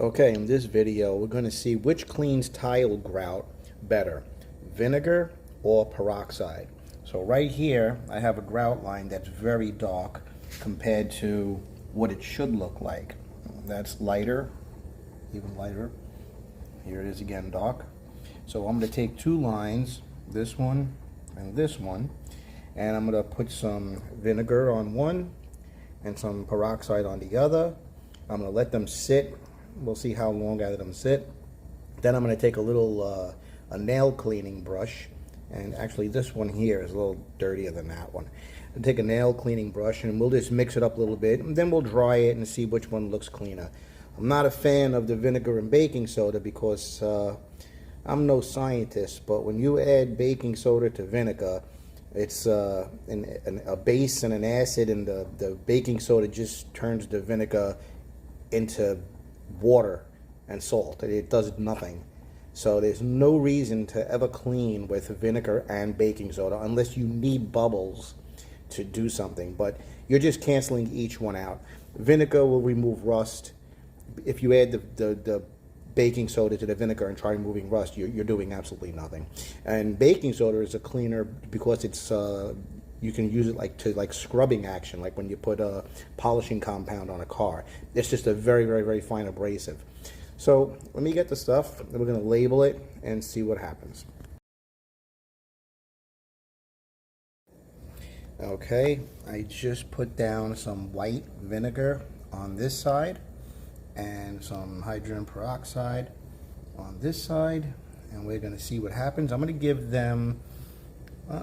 Okay, in this video, we're going to see which cleans tile grout better, vinegar or peroxide. So right here, I have a grout line that's very dark compared to what it should look like. That's lighter, even lighter. Here it is again, dark. So I'm going to take two lines, this one and this one, and I'm going to put some vinegar on one and some peroxide on the other. I'm going to let them sit. We'll see how long I let them sit. Then I'm going to take a little a nail cleaning brush, and actually this one here is a little dirtier than that one. I'll take a nail cleaning brush and we'll just mix it up a little bit, and then we'll dry it and see which one looks cleaner. I'm not a fan of the vinegar and baking soda because I'm no scientist, but when you add baking soda to vinegar, it's a base and an acid, and the baking soda just turns the vinegar into water and salt. It does nothing. So there's no reason to ever clean with vinegar and baking soda unless you need bubbles to do something, but you're just canceling each one out. Vinegar will remove rust. If you add the baking soda to the vinegar and try removing rust, you're doing absolutely nothing. And baking soda is a cleaner because it's you can use it like scrubbing action, like when you put a polishing compound on a car. It's just a very, very, very fine abrasive. So let me get the stuff, and we're going to label it and see what happens. Okay, I just put down some white vinegar on this side and some hydrogen peroxide on this side, and we're going to see what happens. I'm going to give them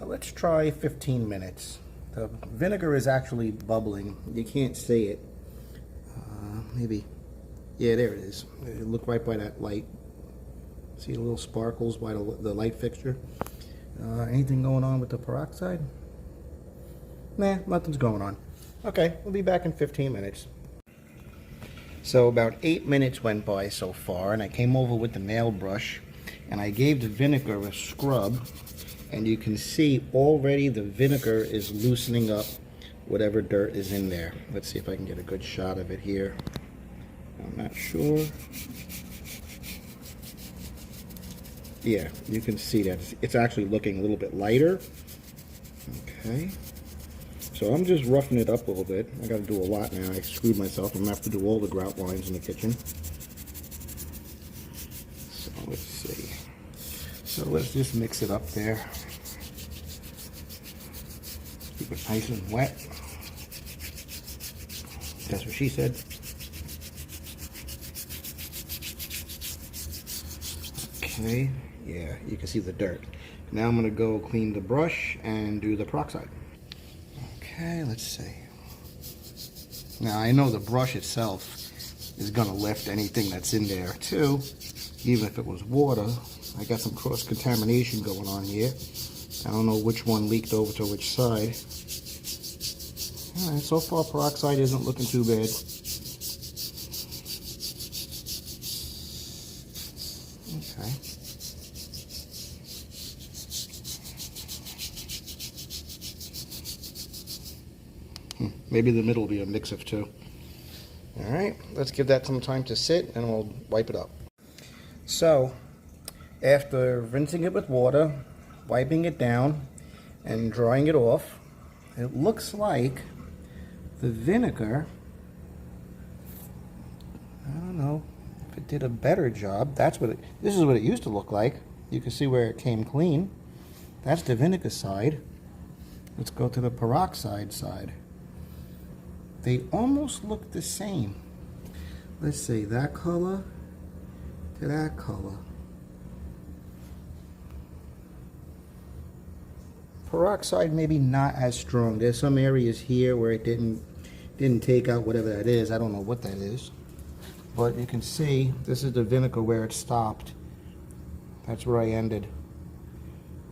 let's try 15 minutes. The vinegar is actually bubbling. You can't see it. Maybe. Yeah, there it is. Look right by that light. See the little sparkles by the light fixture? Anything going on with the peroxide? Nah, nothing's going on. Okay, we'll be back in 15 minutes. So about 8 minutes went by so far, and I came over with the nail brush, and I gave the vinegar a scrub. And you can see already the vinegar is loosening up whatever dirt is in there. Let's see if I can get a good shot of it here. I'm not sure. Yeah, you can see that. It's actually looking a little bit lighter. Okay. So I'm just roughing it up a little bit. I got to do a lot now. I screwed myself. I'm going to have to do all the grout lines in the kitchen. So let's see. So let's just mix it up there. Keep it nice and wet. That's what she said. Okay, yeah, you can see the dirt. Now I'm going to go clean the brush and do the peroxide. Okay, let's see. Now I know the brush itself is going to lift anything that's in there too, even if it was water. I got some cross-contamination going on here. I don't know which one leaked over to which side. Alright, so far peroxide isn't looking too bad. Okay. Maybe the middle will be a mix of two. Alright, let's give that some time to sit and we'll wipe it up. So, after rinsing it with water, wiping it down, and drying it off, it looks like the vinegar, I don't know if it did a better job. This is what it used to look like. You can see where it came clean. That's the vinegar side. Let's go to the peroxide side. They almost look the same. Let's see, that color to that color. Peroxide maybe not as strong. There's some areas here where it didn't take out whatever that is. I don't know what that is. But you can see this is the vinegar where it stopped. That's where I ended.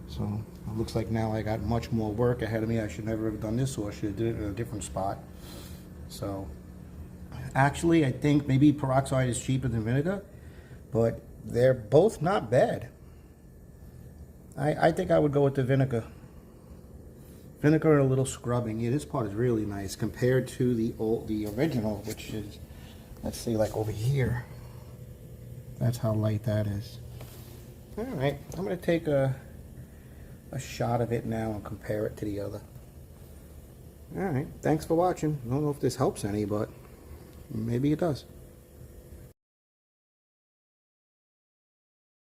So it looks like now I got much more work ahead of me. I should never have done this, or I should have did it in a different spot. So actually I think maybe peroxide is cheaper than vinegar, but they're both not bad. I think I would go with the vinegar. Vinegar and a little scrubbing. Yeah, this part is really nice compared to the original, which is, let's see, like over here. That's how light that is. All right, I'm going to take a shot of it now and compare it to the other. All right, thanks for watching. I don't know if this helps any, but maybe it does.